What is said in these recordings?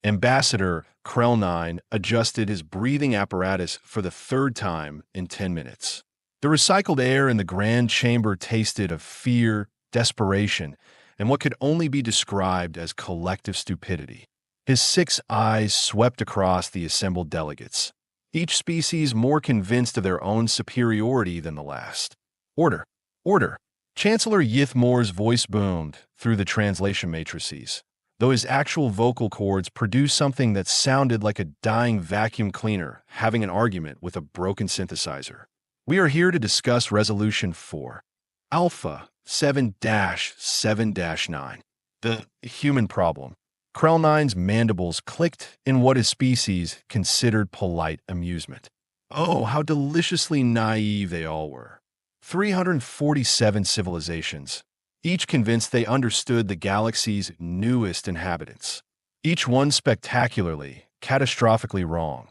Ambassador Krel-Nine adjusted his breathing apparatus for the third time in 10 minutes. The recycled air in the grand chamber tasted of fear, desperation, and what could only be described as collective stupidity. His 6 eyes swept across the assembled delegates, each species more convinced of their own superiority than the last. Order! Order! Chancellor Yithmore's voice boomed through the translation matrices, though his actual vocal cords produced something that sounded like a dying vacuum cleaner having an argument with a broken synthesizer. We are here to discuss Resolution 4, Alpha 7-7-9, the human problem. Krel-Nine's mandibles clicked in what his species considered polite amusement. Oh, how deliciously naive they all were. 347 civilizations, each convinced they understood the galaxy's newest inhabitants. Each one spectacularly, catastrophically wrong.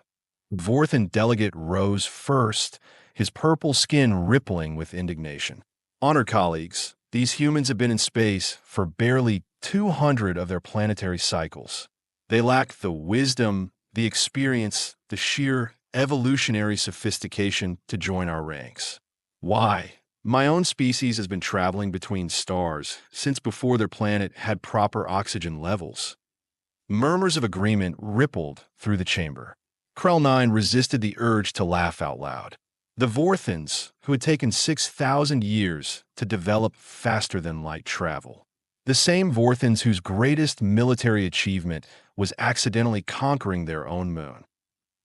Vorthan delegate rose first, his purple skin rippling with indignation. Honor colleagues, these humans have been in space for barely 200 of their planetary cycles. They lack the wisdom, the experience, the sheer evolutionary sophistication to join our ranks. Why? My own species has been traveling between stars since before their planet had proper oxygen levels. Murmurs of agreement rippled through the chamber. Krel-Nine resisted the urge to laugh out loud. The Vorthans, who had taken 6,000 years to develop faster-than-light travel. The same Vorthans whose greatest military achievement was accidentally conquering their own moon.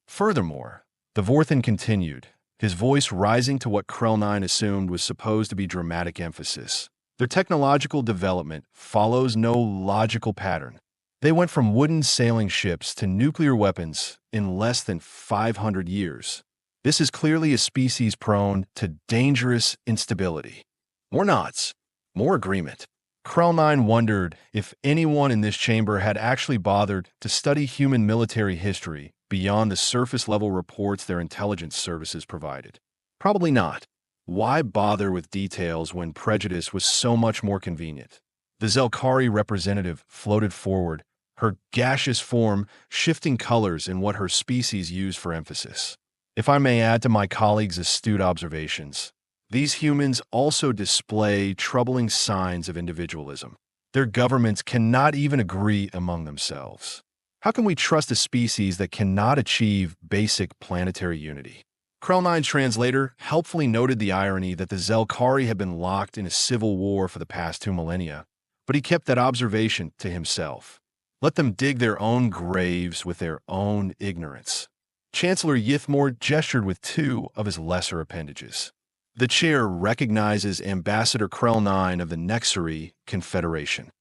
Furthermore, the Vorthan continued, his voice rising to what Krel-Nine assumed was supposed to be dramatic emphasis. Their technological development follows no logical pattern. They went from wooden sailing ships to nuclear weapons in less than 500 years. This is clearly a species prone to dangerous instability. More nods, more agreement. Krel-Nine wondered if anyone in this chamber had actually bothered to study human military history beyond the surface-level reports their intelligence services provided. Probably not. Why bother with details when prejudice was so much more convenient? The Zelkari representative floated forward, her gaseous form shifting colors in what her species used for emphasis. If I may add to my colleagues' astute observations, these humans also display troubling signs of individualism. Their governments cannot even agree among themselves. How can we trust a species that cannot achieve basic planetary unity? Krel-Nine's translator helpfully noted the irony that the Zelkari had been locked in a civil war for the past 2 millennia, but he kept that observation to himself. Let them dig their own graves with their own ignorance. Chancellor Yithmore gestured with 2 of his lesser appendages. The chair recognizes Ambassador Krel-Nine of the Nexari Confederation.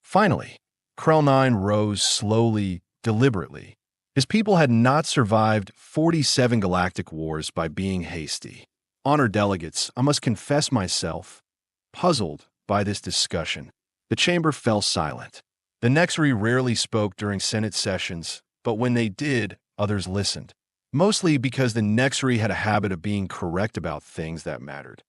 Finally, Krel-Nine rose slowly, deliberately. His people had not survived 47 galactic wars by being hasty. Honor delegates, I must confess myself puzzled by this discussion. The chamber fell silent. The Nexari rarely spoke during Senate sessions, but when they did, others listened. Mostly because the Nexari had a habit of being correct about things that mattered.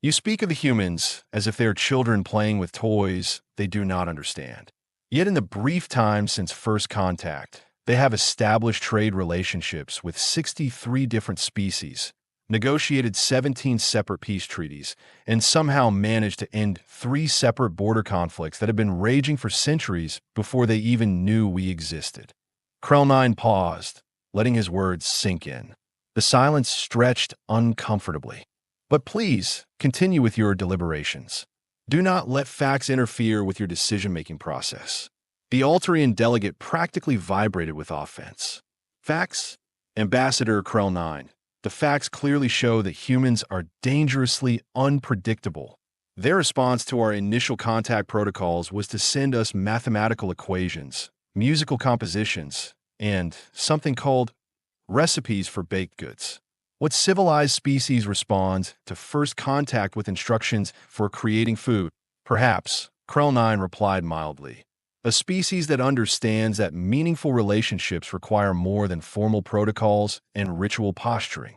You speak of the humans as if they are children playing with toys they do not understand. Yet in the brief time since first contact, they have established trade relationships with 63 different species, negotiated 17 separate peace treaties, and somehow managed to end 3 separate border conflicts that have been raging for centuries before they even knew we existed. Krel-Nine paused, letting his words sink in. The silence stretched uncomfortably. But please, continue with your deliberations. Do not let facts interfere with your decision-making process. The Altarian delegate practically vibrated with offense. Facts? Ambassador Krel-Nine, the facts clearly show that humans are dangerously unpredictable. Their response to our initial contact protocols was to send us mathematical equations, musical compositions, and something called recipes for baked goods. What civilized species responds to first contact with instructions for creating food? Perhaps, Krel-Nine replied mildly. A species that understands that meaningful relationships require more than formal protocols and ritual posturing.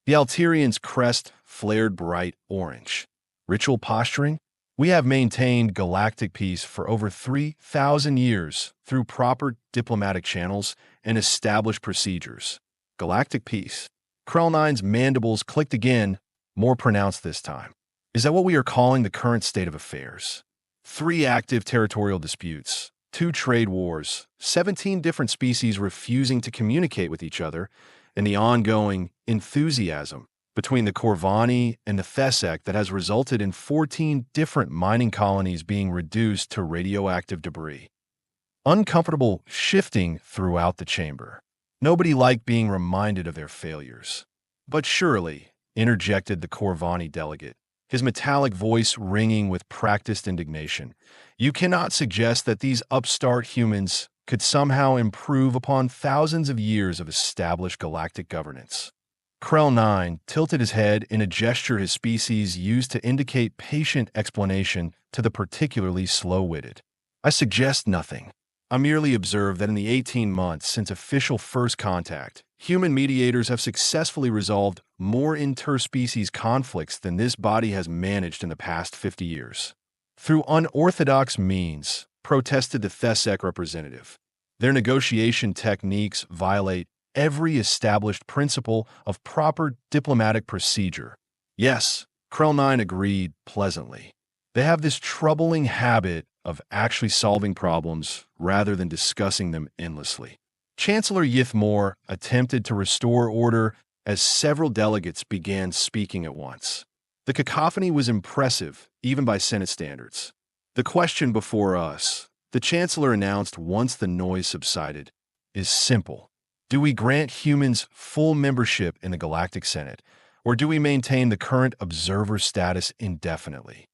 The Altarian's crest flared bright orange. Ritual posturing? We have maintained galactic peace for over 3,000 years through proper diplomatic channels and established procedures. Galactic peace. Krel-Nine's mandibles clicked again, more pronounced this time. Is that what we are calling the current state of affairs? 3 active territorial disputes, 2 trade wars, 17 different species refusing to communicate with each other, and the ongoing enthusiasm between the Corvani and the Thesek that has resulted in 14 different mining colonies being reduced to radioactive debris. Uncomfortable shifting throughout the chamber. Nobody liked being reminded of their failures. But surely, interjected the Corvani delegate, his metallic voice ringing with practiced indignation, you cannot suggest that these upstart humans could somehow improve upon thousands of years of established galactic governance. Krel-Nine tilted his head in a gesture his species used to indicate patient explanation to the particularly slow-witted. I suggest nothing. I merely observe that in the 18 months since official first contact, human mediators have successfully resolved more interspecies conflicts than this body has managed in the past 50 years. Through unorthodox means, protested the Thesek representative. Their negotiation techniques violate every established principle of proper diplomatic procedure. Yes, Krel-Nine agreed pleasantly. They have this troubling habit of actually solving problems rather than discussing them endlessly. Chancellor Yithmore attempted to restore order as several delegates began speaking at once. The cacophony was impressive, even by Senate standards. The question before us, the Chancellor announced once the noise subsided, is simple. Do we grant humans full membership in the Galactic Senate, or do we maintain the current observer status indefinitely?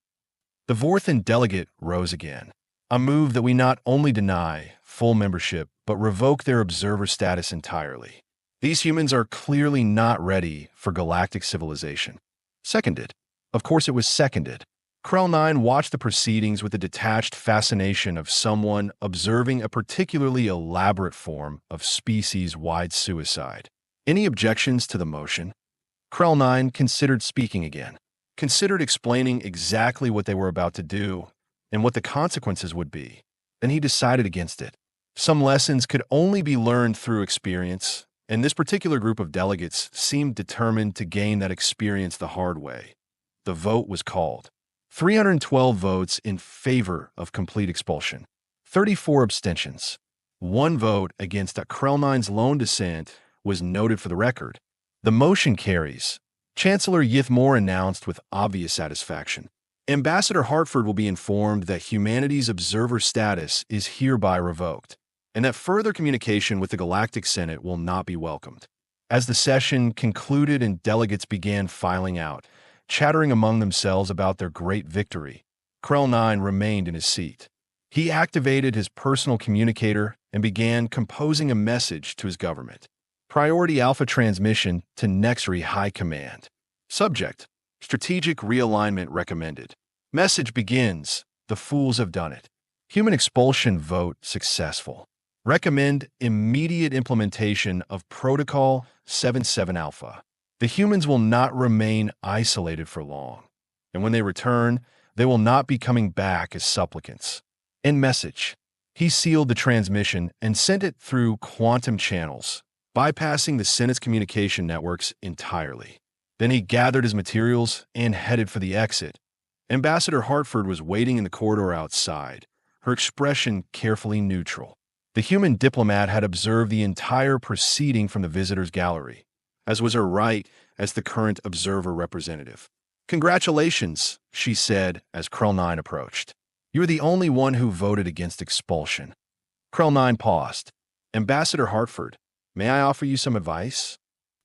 The Vorthan delegate rose again. A move that we not only deny full membership, but revoke their observer status entirely. These humans are clearly not ready for galactic civilization. Seconded. Of course it was seconded. Krel-Nine watched the proceedings with the detached fascination of someone observing a particularly elaborate form of species-wide suicide. Any objections to the motion? Krel-Nine considered speaking again, considered explaining exactly what they were about to do and what the consequences would be. Then he decided against it. Some lessons could only be learned through experience, and this particular group of delegates seemed determined to gain that experience the hard way. The vote was called. 312 votes in favor of complete expulsion, 34 abstentions. 1 vote against Krel-Nine's lone dissent was noted for the record. The motion carries. Chancellor Yithmore announced with obvious satisfaction. Ambassador Hartford will be informed that humanity's observer status is hereby revoked, and that further communication with the Galactic Senate will not be welcomed. As the session concluded and delegates began filing out, chattering among themselves about their great victory, Krel-Nine remained in his seat. He activated his personal communicator and began composing a message to his government. Priority Alpha transmission to Nexri High Command. Subject: Strategic realignment recommended. Message begins: the fools have done it. Human expulsion vote successful. Recommend immediate implementation of Protocol 77 Alpha. The humans will not remain isolated for long, and when they return, they will not be coming back as supplicants. End message. He sealed the transmission and sent it through quantum channels, bypassing the Senate's communication networks entirely. Then he gathered his materials and headed for the exit. Ambassador Hartford was waiting in the corridor outside, her expression carefully neutral. The human diplomat had observed the entire proceeding from the visitors' gallery, as was her right as the current observer representative. Congratulations, she said as Krel-Nine approached. You're the only one who voted against expulsion. Krel-Nine paused. Ambassador Hartford, may I offer you some advice?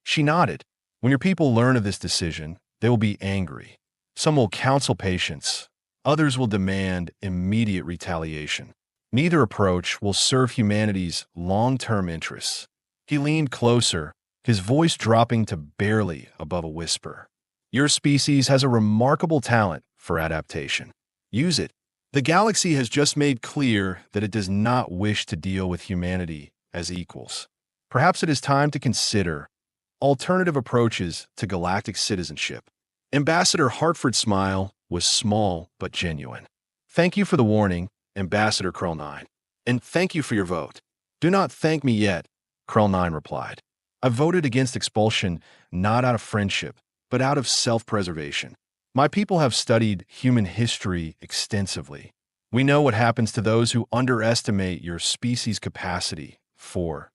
She nodded. When your people learn of this decision, they will be angry. Some will counsel patience. Others will demand immediate retaliation. Neither approach will serve humanity's long-term interests. He leaned closer, his voice dropping to barely above a whisper. Your species has a remarkable talent for adaptation. Use it. The galaxy has just made clear that it does not wish to deal with humanity as equals. Perhaps it is time to consider alternative approaches to galactic citizenship. Ambassador Hartford's smile was small but genuine. "Thank you for the warning, Ambassador Krel-Nine. And thank you for your vote." "Do not thank me yet," Krel-Nine replied. "I voted against expulsion not out of friendship, but out of self-preservation. My people have studied human history extensively. We know what happens to those who underestimate your species' capacity for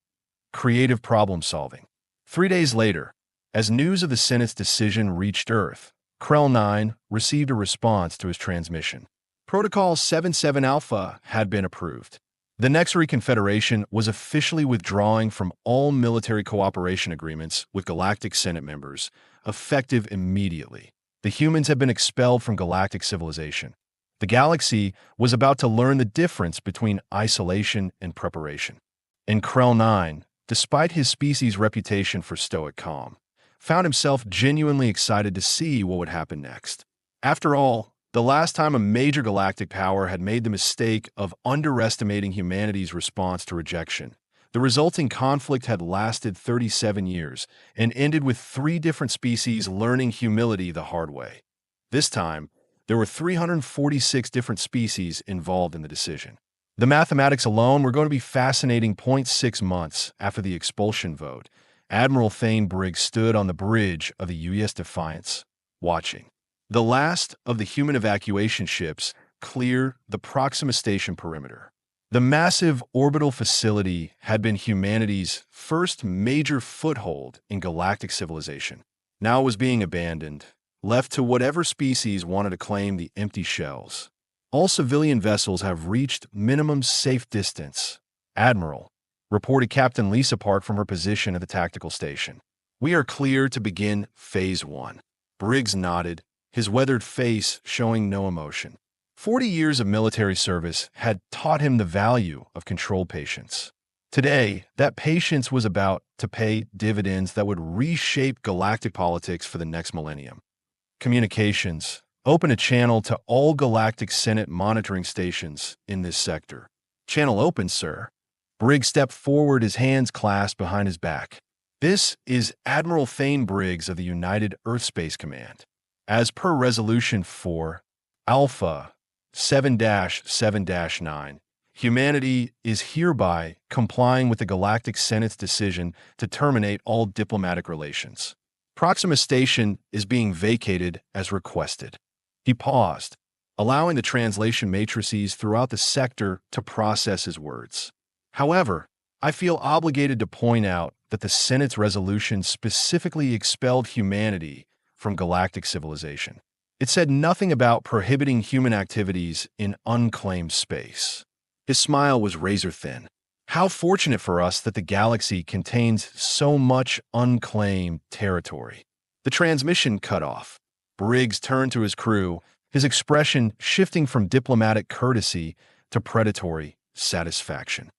creative problem-solving." 3 days later, as news of the Senate's decision reached Earth, Krel-Nine received a response to his transmission. Protocol 77 Alpha had been approved. The Nexary Confederation was officially withdrawing from all military cooperation agreements with Galactic Senate members, effective immediately. The humans had been expelled from galactic civilization. The galaxy was about to learn the difference between isolation and preparation. And Krel-Nine, despite his species' reputation for stoic calm, found himself genuinely excited to see what would happen next. After all, the last time a major galactic power had made the mistake of underestimating humanity's response to rejection, the resulting conflict had lasted 37 years and ended with 3 different species learning humility the hard way. This time, there were 346 different species involved in the decision. The mathematics alone were going to be fascinating. 0.6 months after the expulsion vote, Admiral Thane Briggs stood on the bridge of the UES Defiance, watching the last of the human evacuation ships clear the Proxima station perimeter. The massive orbital facility had been humanity's first major foothold in galactic civilization. Now it was being abandoned, left to whatever species wanted to claim the empty shells. "All civilian vessels have reached minimum safe distance," Admiral reported Captain Lisa Park from her position at the tactical station. "We are clear to begin Phase 1. Briggs nodded, his weathered face showing no emotion. 40 years of military service had taught him the value of controlled patience. Today, that patience was about to pay dividends that would reshape galactic politics for the next millennium. "Communications. Open a channel to all Galactic Senate monitoring stations in this sector." "Channel open, sir." Briggs stepped forward, his hands clasped behind his back. "This is Admiral Thane Briggs of the United Earth Space Command. As per Resolution 4, Alpha 7-7-9, humanity is hereby complying with the Galactic Senate's decision to terminate all diplomatic relations. Proxima Station is being vacated as requested." He paused, allowing the translation matrices throughout the sector to process his words. "However, I feel obligated to point out that the Senate's resolution specifically expelled humanity from galactic civilization. It said nothing about prohibiting human activities in unclaimed space." His smile was razor-thin. "How fortunate for us that the galaxy contains so much unclaimed territory." The transmission cut off. Briggs turned to his crew, his expression shifting from diplomatic courtesy to predatory satisfaction.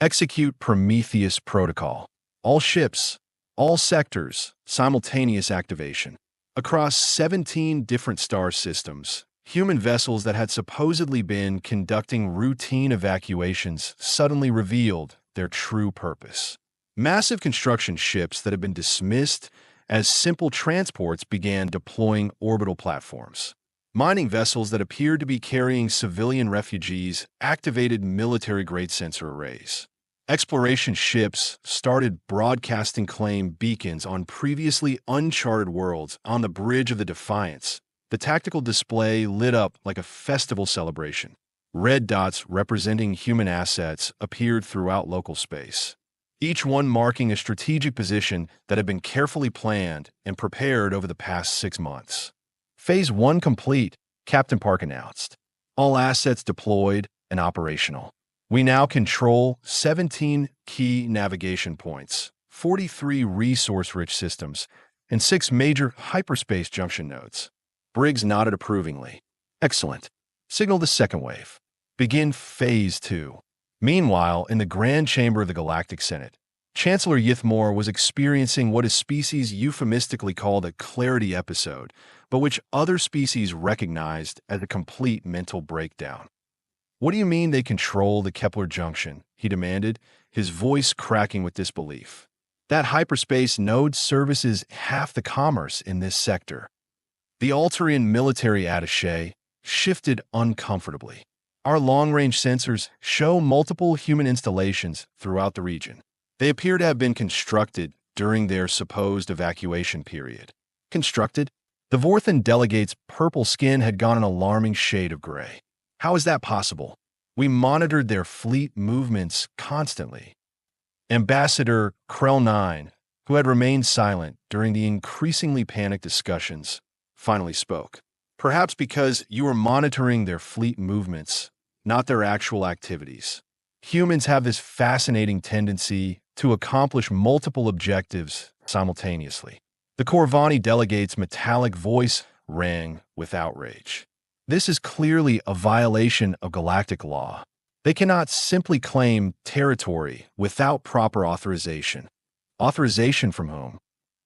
"Execute Prometheus Protocol. All ships, all sectors, simultaneous activation." Across 17 different star systems, human vessels that had supposedly been conducting routine evacuations suddenly revealed their true purpose. Massive construction ships that had been dismissed as simple transports began deploying orbital platforms. Mining vessels that appeared to be carrying civilian refugees activated military-grade sensor arrays. Exploration ships started broadcasting claim beacons on previously uncharted worlds on the bridge of the Defiance. The tactical display lit up like a festival celebration. Red dots representing human assets appeared throughout local space, each one marking a strategic position that had been carefully planned and prepared over the past 6 months. "Phase 1 complete," Captain Park announced. "All assets deployed and operational. We now control 17 key navigation points, 43 resource-rich systems, and 6 major hyperspace junction nodes." Briggs nodded approvingly. "Excellent. Signal the second wave. Begin Phase 2. Meanwhile, in the Grand Chamber of the Galactic Senate, Chancellor Yithmore was experiencing what his species euphemistically called a clarity episode, but which other species recognized as a complete mental breakdown. "What do you mean they control the Kepler junction?" he demanded, his voice cracking with disbelief. "That hyperspace node services half the commerce in this sector." The Altarian military attaché shifted uncomfortably. Our long-range sensors show multiple human installations throughout the region. They appear to have been constructed during their supposed evacuation period. Constructed? The Vorthan delegate's purple skin had gone an alarming shade of gray. How is that possible? We monitored their fleet movements constantly. Ambassador Krel-Nine, who had remained silent during the increasingly panicked discussions, finally spoke. Perhaps because you were monitoring their fleet movements, not their actual activities. Humans have this fascinating tendency to accomplish multiple objectives simultaneously. The Corvani delegate's metallic voice rang with outrage. This is clearly a violation of galactic law. They cannot simply claim territory without proper authorization. Authorization from whom?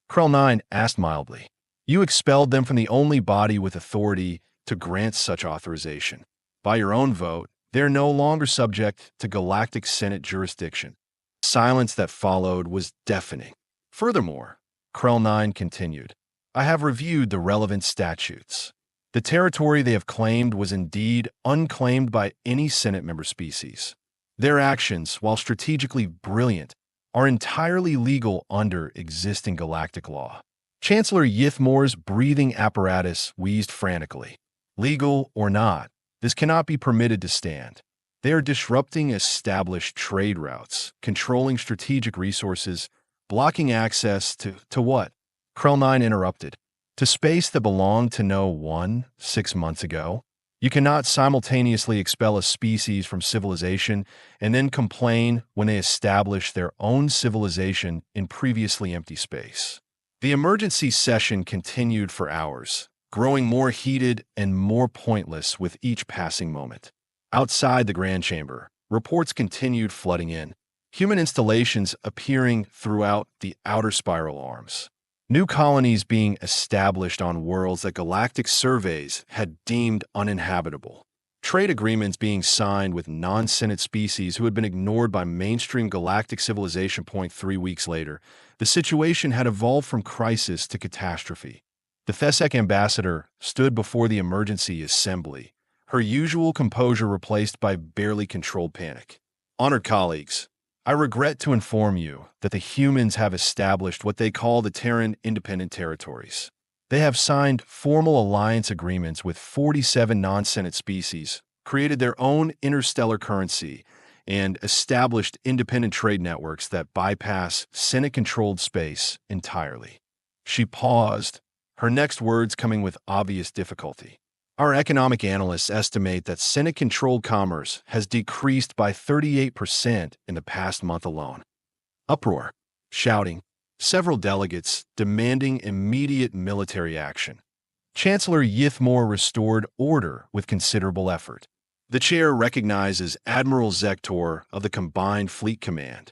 Krel-Nine asked mildly. You expelled them from the only body with authority to grant such authorization. By your own vote, they are no longer subject to Galactic Senate jurisdiction. Silence that followed was deafening. Furthermore, Krel-Nine continued, I have reviewed the relevant statutes. The territory they have claimed was indeed unclaimed by any Senate member species. Their actions, while strategically brilliant, are entirely legal under existing galactic law. Chancellor Yithmore's breathing apparatus wheezed frantically. Legal or not, this cannot be permitted to stand. They are disrupting established trade routes, controlling strategic resources, blocking access to what? Krel-Nine interrupted. To space that belonged to no one 6 months ago. You cannot simultaneously expel a species from civilization and then complain when they establish their own civilization in previously empty space. The emergency session continued for hours, growing more heated and more pointless with each passing moment. Outside the Grand Chamber, reports continued flooding in, human installations appearing throughout the outer spiral arms. New colonies being established on worlds that galactic surveys had deemed uninhabitable. Trade agreements being signed with non-Senate species who had been ignored by mainstream galactic civilization. 3 weeks later, the situation had evolved from crisis to catastrophe. The Thesek ambassador stood before the emergency assembly, her usual composure replaced by barely controlled panic. Honored colleagues, I regret to inform you that the humans have established what they call the Terran Independent Territories. They have signed formal alliance agreements with 47 non-Senate species, created their own interstellar currency, and established independent trade networks that bypass Senate-controlled space entirely. She paused, her next words coming with obvious difficulty. Our economic analysts estimate that Senate-controlled commerce has decreased by 38% in the past month alone. Uproar, shouting, several delegates demanding immediate military action. Chancellor Yithmore restored order with considerable effort. The chair recognizes Admiral Zektor of the Combined Fleet Command.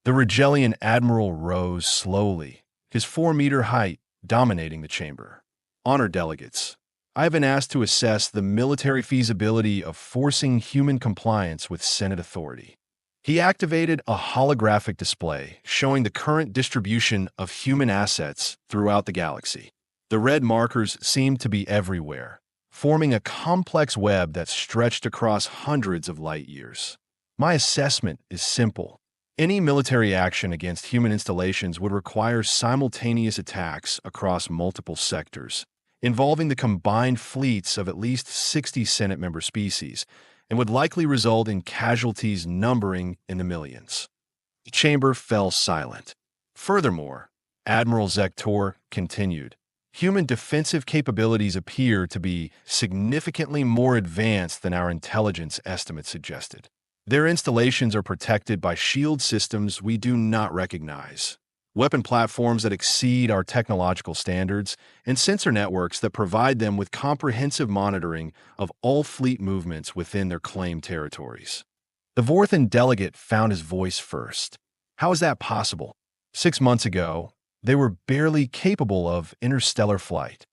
The Regellian admiral rose slowly, his 4-meter height dominating the chamber. Honored delegates, I have been asked to assess the military feasibility of forcing human compliance with Senate authority. He activated a holographic display showing the current distribution of human assets throughout the galaxy. The red markers seemed to be everywhere, forming a complex web that stretched across hundreds of light years. My assessment is simple. Any military action against human installations would require simultaneous attacks across multiple sectors, involving the combined fleets of at least 60 Senate member species, and would likely result in casualties numbering in the millions. The chamber fell silent. Furthermore, Admiral Zektor continued, human defensive capabilities appear to be significantly more advanced than our intelligence estimates suggested. Their installations are protected by shield systems we do not recognize, weapon platforms that exceed our technological standards, and sensor networks that provide them with comprehensive monitoring of all fleet movements within their claimed territories. The Vorthan delegate found his voice first. How is that possible? 6 months ago, they were barely capable of interstellar flight.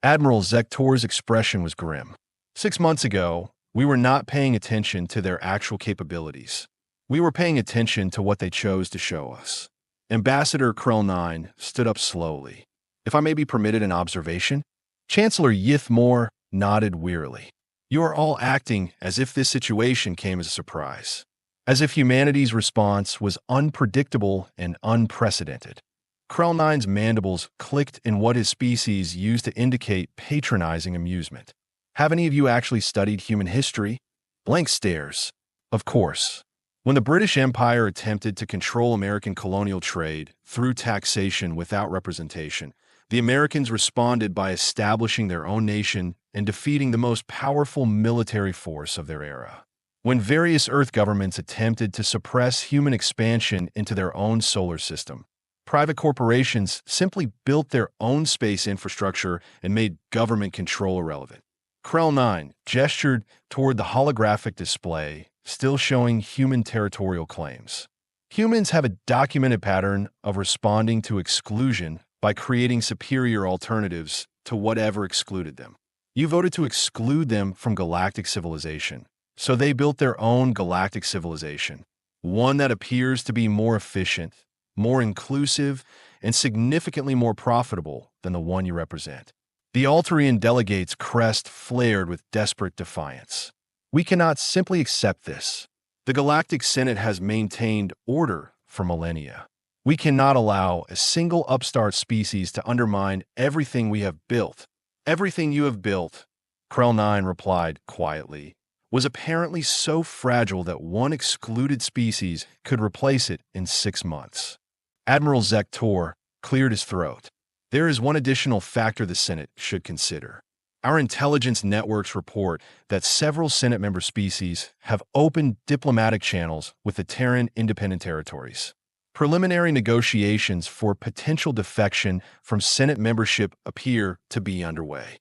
Admiral Zektor's expression was grim. 6 months ago, we were not paying attention to their actual capabilities. We were paying attention to what they chose to show us. Ambassador Krel-Nine stood up slowly. If I may be permitted an observation, Chancellor Yithmore nodded wearily. You are all acting as if this situation came as a surprise, as if humanity's response was unpredictable and unprecedented. Krel-Nine's mandibles clicked in what his species used to indicate patronizing amusement. Have any of you actually studied human history? Blank stares. Of course. When the British Empire attempted to control American colonial trade through taxation without representation, the Americans responded by establishing their own nation and defeating the most powerful military force of their era. When various Earth governments attempted to suppress human expansion into their own solar system, private corporations simply built their own space infrastructure and made government control irrelevant. Krel-Nine gestured toward the holographic display, still showing human territorial claims. Humans have a documented pattern of responding to exclusion by creating superior alternatives to whatever excluded them. You voted to exclude them from galactic civilization, so they built their own galactic civilization, one that appears to be more efficient, more inclusive, and significantly more profitable than the one you represent. The Altarian delegate's crest flared with desperate defiance. We cannot simply accept this. The Galactic Senate has maintained order for millennia. We cannot allow a single upstart species to undermine everything we have built. Everything you have built, Krel-Nine replied quietly, was apparently so fragile that one excluded species could replace it in 6 months. Admiral Zektor cleared his throat. There is one additional factor the Senate should consider. Our intelligence networks report that several Senate member species have opened diplomatic channels with the Terran Independent Territories. Preliminary negotiations for potential defection from Senate membership appear to be underway.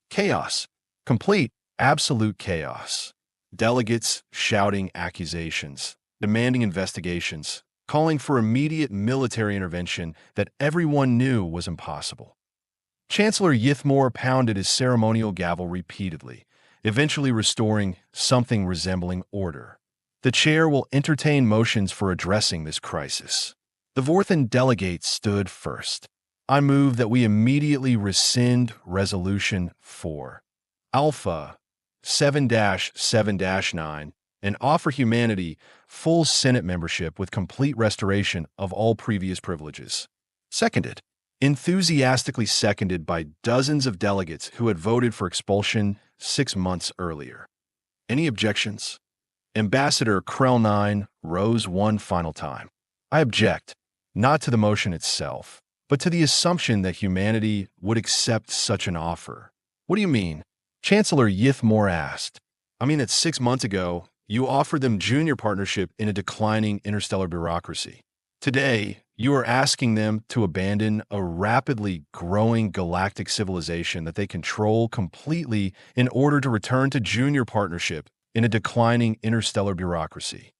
Chaos. Complete, absolute chaos. Delegates shouting accusations, demanding investigations, calling for immediate military intervention that everyone knew was impossible. Chancellor Yithmore pounded his ceremonial gavel repeatedly, eventually restoring something resembling order. The chair will entertain motions for addressing this crisis. The Vorthan delegate stood first. I move that we immediately rescind Resolution 4, Alpha 7-7-9, and offer humanity full Senate membership with complete restoration of all previous privileges. Seconded. Enthusiastically seconded by dozens of delegates who had voted for expulsion 6 months earlier. Any objections? Ambassador Krel-Nine rose one final time. I object, not to the motion itself, but to the assumption that humanity would accept such an offer. What do you mean? Chancellor Yithmore asked. I mean that 6 months ago, you offered them junior partnership in a declining interstellar bureaucracy. Today, you are asking them to abandon a rapidly growing galactic civilization that they control completely in order to return to junior partnership in a declining interstellar bureaucracy.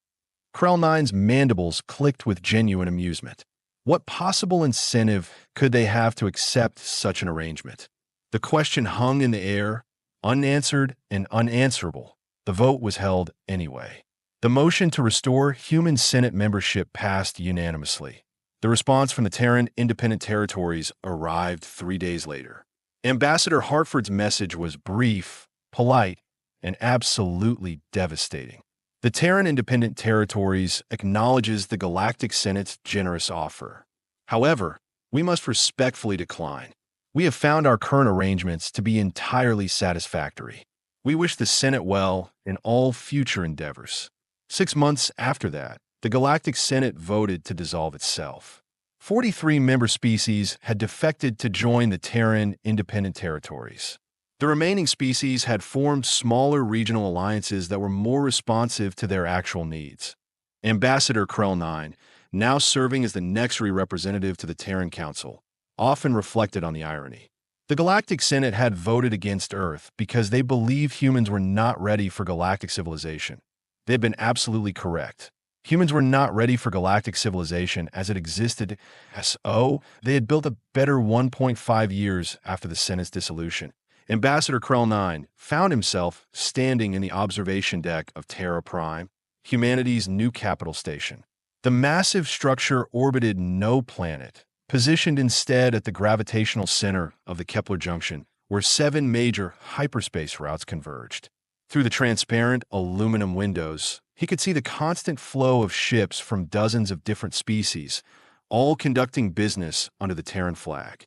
Krel-Nine's mandibles clicked with genuine amusement. What possible incentive could they have to accept such an arrangement? The question hung in the air, unanswered and unanswerable. The vote was held anyway. The motion to restore human Senate membership passed unanimously. The response from the Terran Independent Territories arrived 3 days later. Ambassador Hartford's message was brief, polite, and absolutely devastating. The Terran Independent Territories acknowledges the Galactic Senate's generous offer. However, we must respectfully decline. We have found our current arrangements to be entirely satisfactory. We wish the Senate well in all future endeavors. 6 months after that, the Galactic Senate voted to dissolve itself. 43 member species had defected to join the Terran Independent Territories. The remaining species had formed smaller regional alliances that were more responsive to their actual needs. Ambassador Krel-Nine, now serving as the Nextry representative to the Terran Council, often reflected on the irony. The Galactic Senate had voted against Earth because they believed humans were not ready for galactic civilization. They had been absolutely correct. Humans were not ready for galactic civilization as it existed. So, they had built a better 1.5 years after the Senate's dissolution. Ambassador Krel-Nine found himself standing in the observation deck of Terra Prime, humanity's new capital station. The massive structure orbited no planet, positioned instead at the gravitational center of the Kepler junction, where 7 major hyperspace routes converged. Through the transparent aluminum windows, he could see the constant flow of ships from dozens of different species, all conducting business under the Terran flag.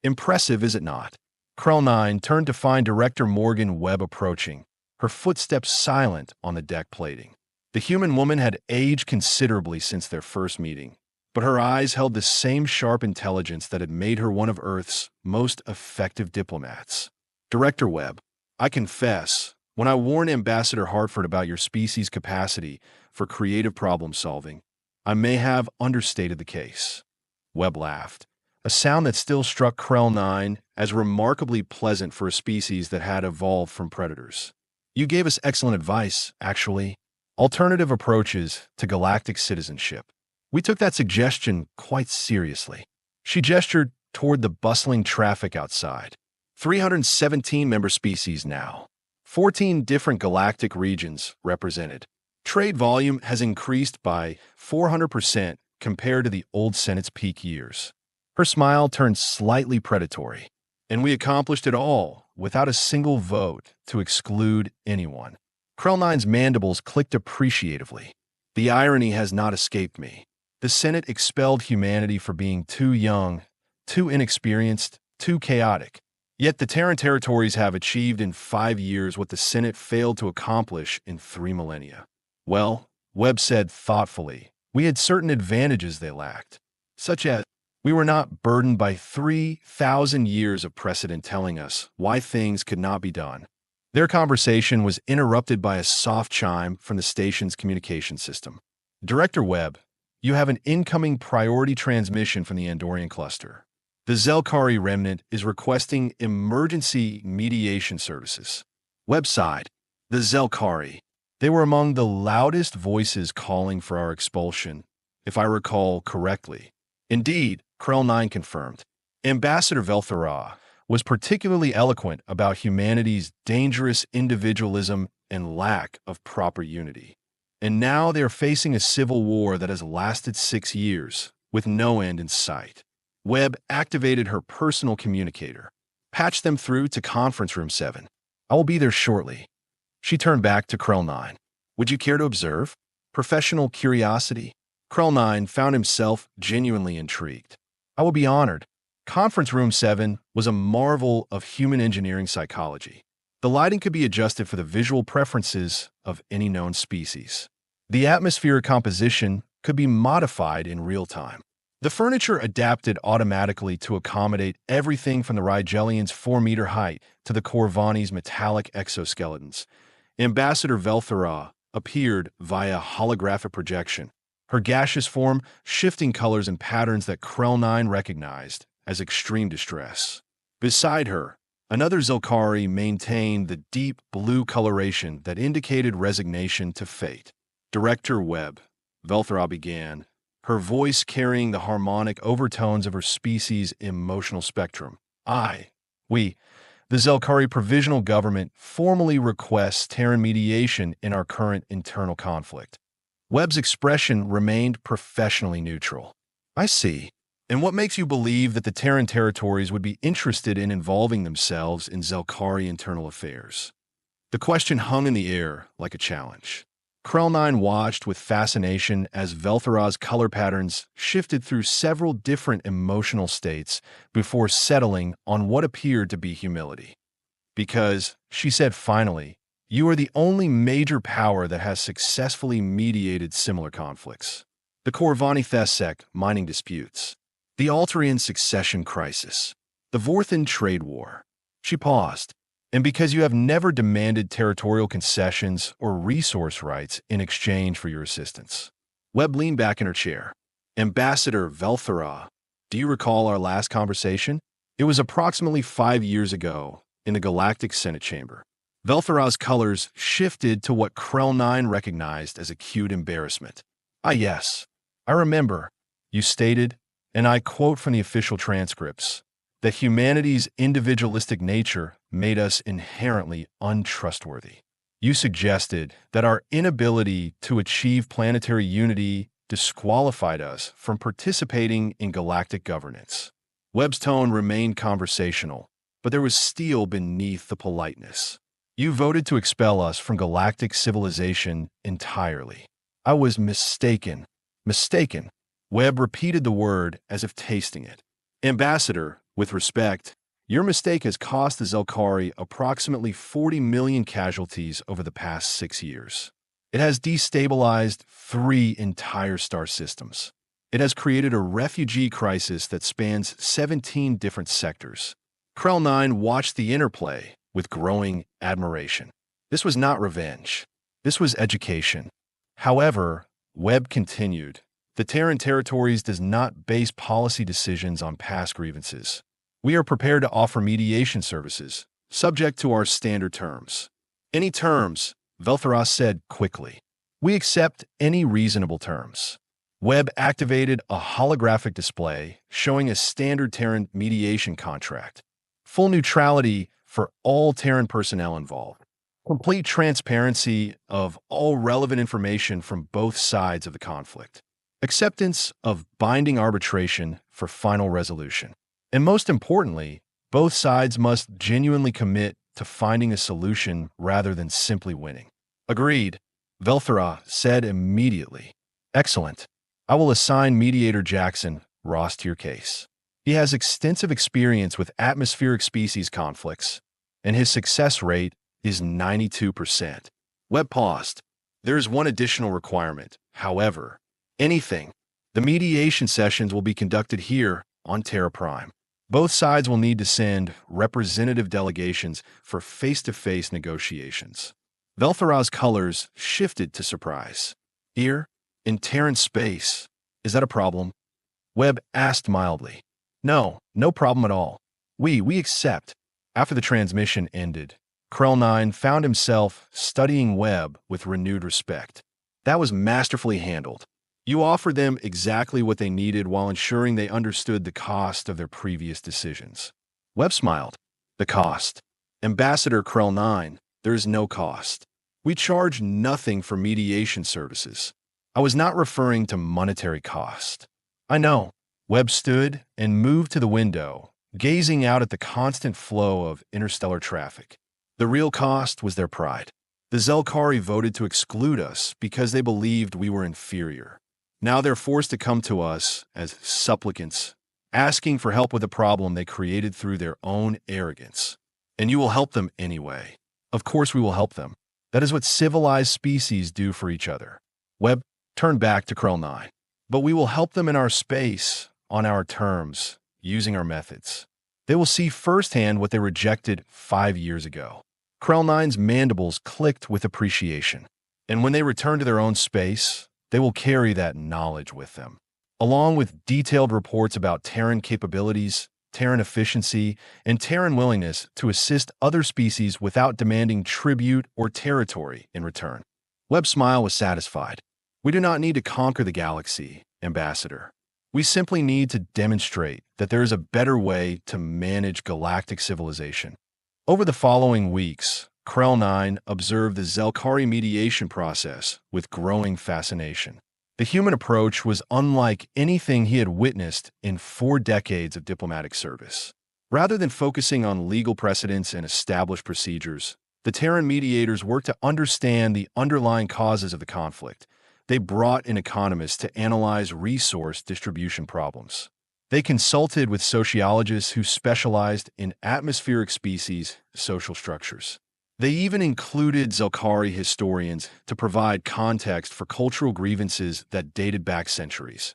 Impressive, is it not? Krel-Nine turned to find Director Morgan Webb approaching, her footsteps silent on the deck plating. The human woman had aged considerably since their first meeting, but her eyes held the same sharp intelligence that had made her one of Earth's most effective diplomats. Director Webb, I confess, when I warned Ambassador Hartford about your species' capacity for creative problem-solving, I may have understated the case. Webb laughed, a sound that still struck Krel-Nine as remarkably pleasant for a species that had evolved from predators. You gave us excellent advice, actually. Alternative approaches to galactic citizenship. We took that suggestion quite seriously. She gestured toward the bustling traffic outside. 317 member species now. 14 different galactic regions represented. Trade volume has increased by 400% compared to the old Senate's peak years. Her smile turned slightly predatory. And we accomplished it all without a single vote to exclude anyone. Krel-Nine's mandibles clicked appreciatively. The irony has not escaped me. The Senate expelled humanity for being too young, too inexperienced, too chaotic. Yet the Terran Territories have achieved in 5 years what the Senate failed to accomplish in 3 millennia. Well, Webb said thoughtfully, we had certain advantages they lacked, such as we were not burdened by 3,000 years of precedent telling us why things could not be done. Their conversation was interrupted by a soft chime from the station's communication system. Director Webb, you have an incoming priority transmission from the Andorian cluster. The Zelkari remnant is requesting emergency mediation services. Webb sighed. The Zelkari. They were among the loudest voices calling for our expulsion, if I recall correctly. Indeed, Krel-Nine confirmed. Ambassador Velthara was particularly eloquent about humanity's dangerous individualism and lack of proper unity. And now they are facing a civil war that has lasted 6 years, with no end in sight. Webb activated her personal communicator. Patch them through to Conference Room 7. I will be there shortly. She turned back to Krel-Nine. Would you care to observe? Professional curiosity? Krel-Nine found himself genuinely intrigued. I will be honored. Conference Room 7 was a marvel of human engineering psychology. The lighting could be adjusted for the visual preferences of any known species. The atmospheric composition could be modified in real time. The furniture adapted automatically to accommodate everything from the Rigelians' 4-meter height to the Corvanis' metallic exoskeletons. Ambassador Velthara appeared via holographic projection, her gaseous form shifting colors and patterns that Krel-Nine recognized as extreme distress. Beside her, another Zelkari maintained the deep blue coloration that indicated resignation to fate. Director Webb, Velthara began, her voice carrying the harmonic overtones of her species' emotional spectrum. We, the Zelkari Provisional Government, formally requests Terran mediation in our current internal conflict. Webb's expression remained professionally neutral. I see. And what makes you believe that the Terran Territories would be interested in involving themselves in Zelkari internal affairs? The question hung in the air like a challenge. Krel-Nine watched with fascination as Velthara's color patterns shifted through several different emotional states before settling on what appeared to be humility. Because, she said finally, you are the only major power that has successfully mediated similar conflicts. The Corvani Thesek mining disputes, the Alterian succession crisis, the Vorthan trade war. She paused. And because you have never demanded territorial concessions or resource rights in exchange for your assistance. Webb leaned back in her chair. Ambassador Velthara, do you recall our last conversation? It was approximately 5 years ago in the Galactic Senate chamber. Velthara's colors shifted to what Krel-Nine recognized as acute embarrassment. Yes, I remember. You stated, and I quote from the official transcripts, that humanity's individualistic nature made us inherently untrustworthy. You suggested that our inability to achieve planetary unity disqualified us from participating in galactic governance. Webb's tone remained conversational, but there was steel beneath the politeness. You voted to expel us from galactic civilization entirely. I was mistaken. Mistaken. Webb repeated the word as if tasting it. Ambassador, with respect, your mistake has cost the Zelkari approximately 40 million casualties over the past 6 years. It has destabilized 3 entire star systems. It has created a refugee crisis that spans 17 different sectors. Krel-Nine watched the interplay with growing admiration. This was not revenge. This was education. However, Webb continued, the Terran Territories does not base policy decisions on past grievances. We are prepared to offer mediation services, subject to our standard terms. Any terms, Veltharos said quickly. We accept any reasonable terms. Webb activated a holographic display showing a standard Terran mediation contract. Full neutrality for all Terran personnel involved. Complete transparency of all relevant information from both sides of the conflict. Acceptance of binding arbitration for final resolution. And most importantly, both sides must genuinely commit to finding a solution rather than simply winning. Agreed, Velthara said immediately. Excellent. I will assign Mediator Jackson Ross to your case. He has extensive experience with atmospheric species conflicts, and his success rate is 92%. Webb paused. There is one additional requirement, however. Anything. The mediation sessions will be conducted here on Terra Prime. Both sides will need to send representative delegations for face-to-face negotiations. Velthara's colors shifted to surprise. Here, in Terran space, is that a problem? Webb asked mildly. No problem at all. We accept. After the transmission ended, Krel-Nine found himself studying Webb with renewed respect. That was masterfully handled. You offered them exactly what they needed while ensuring they understood the cost of their previous decisions. Webb smiled. The cost. Ambassador Krel-Nine, there is no cost. We charge nothing for mediation services. I was not referring to monetary cost. I know. Webb stood and moved to the window, gazing out at the constant flow of interstellar traffic. The real cost was their pride. The Zelkari voted to exclude us because they believed we were inferior. Now they're forced to come to us as supplicants, asking for help with a problem they created through their own arrogance. And you will help them anyway. Of course we will help them. That is what civilized species do for each other. Webb turned back to Krel-Nine. But we will help them in our space, on our terms, using our methods. They will see firsthand what they rejected 5 years ago. Krel-Nine's mandibles clicked with appreciation. And when they return to their own space, they will carry that knowledge with them, along with detailed reports about Terran capabilities, Terran efficiency, and Terran willingness to assist other species without demanding tribute or territory in return. Webb's smile was satisfied. We do not need to conquer the galaxy, Ambassador. We simply need to demonstrate that there is a better way to manage galactic civilization. Over the following weeks, Krel-Nine observed the Zelkari mediation process with growing fascination. The human approach was unlike anything he had witnessed in 4 decades of diplomatic service. Rather than focusing on legal precedents and established procedures, the Terran mediators worked to understand the underlying causes of the conflict. They brought in economists to analyze resource distribution problems. They consulted with sociologists who specialized in atmospheric species social structures. They even included Zelkari historians to provide context for cultural grievances that dated back centuries.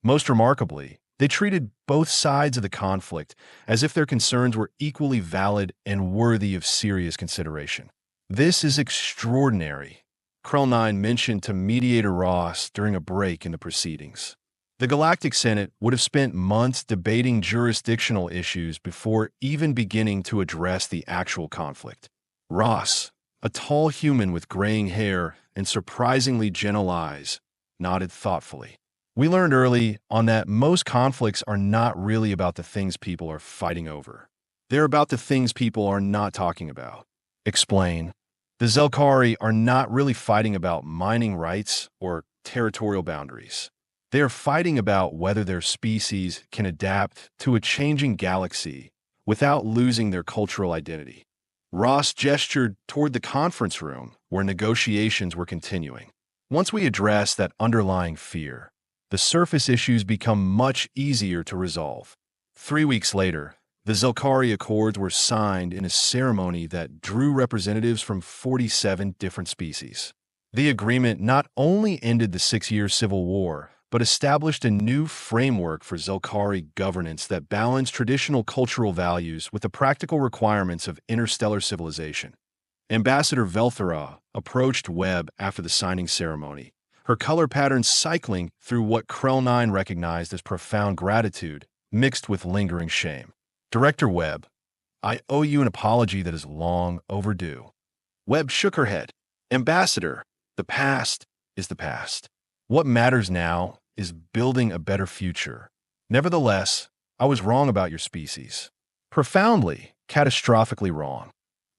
Most remarkably, they treated both sides of the conflict as if their concerns were equally valid and worthy of serious consideration. This is extraordinary, Krel-Nine mentioned to Mediator Ross during a break in the proceedings. The Galactic Senate would have spent months debating jurisdictional issues before even beginning to address the actual conflict. Ross, a tall human with graying hair and surprisingly gentle eyes, nodded thoughtfully. We learned early on that most conflicts are not really about the things people are fighting over. They're about the things people are not talking about. Explain. The Zelkari are not really fighting about mining rights or territorial boundaries. They are fighting about whether their species can adapt to a changing galaxy without losing their cultural identity. Ross gestured toward the conference room where negotiations were continuing. Once we address that underlying fear, the surface issues become much easier to resolve. 3 weeks later, the Zelkari Accords were signed in a ceremony that drew representatives from 47 different species. The agreement not only ended the 6-year civil war, but established a new framework for Zelkari governance that balanced traditional cultural values with the practical requirements of interstellar civilization. Ambassador Velthara approached Webb after the signing ceremony, her color patterns cycling through what Krel-Nine recognized as profound gratitude mixed with lingering shame. Director Webb, I owe you an apology that is long overdue. Webb shook her head. Ambassador, the past is the past. What matters now is building a better future. Nevertheless, I was wrong about your species. Profoundly, catastrophically wrong.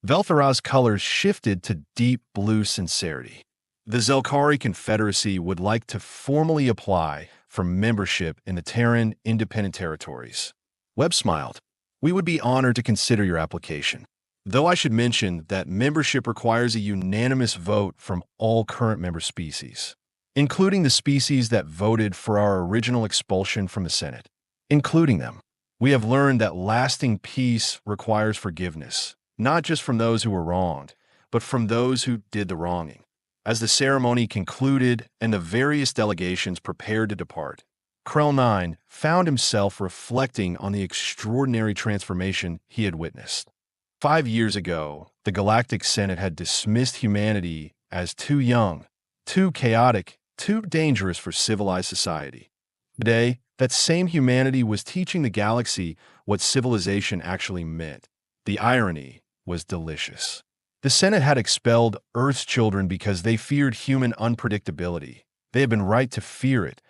Velthara's colors shifted to deep blue sincerity. The Zelkari Confederacy would like to formally apply for membership in the Terran Independent Territories. Webb smiled. We would be honored to consider your application. Though I should mention that membership requires a unanimous vote from all current member species, including the species that voted for our original expulsion from the Senate. Including them, we have learned that lasting peace requires forgiveness, not just from those who were wronged, but from those who did the wronging. As the ceremony concluded and the various delegations prepared to depart, Krel-Nine found himself reflecting on the extraordinary transformation he had witnessed. 5 years ago, the Galactic Senate had dismissed humanity as too young, too chaotic, too dangerous for civilized society. Today, that same humanity was teaching the galaxy what civilization actually meant. The irony was delicious. The Senate had expelled Earth's children because they feared human unpredictability. They had been right to fear it.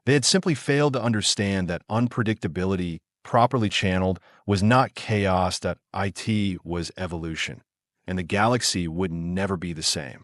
They had simply failed to understand that unpredictability, properly channeled, was not chaos, that it was evolution, and the galaxy would never be the same.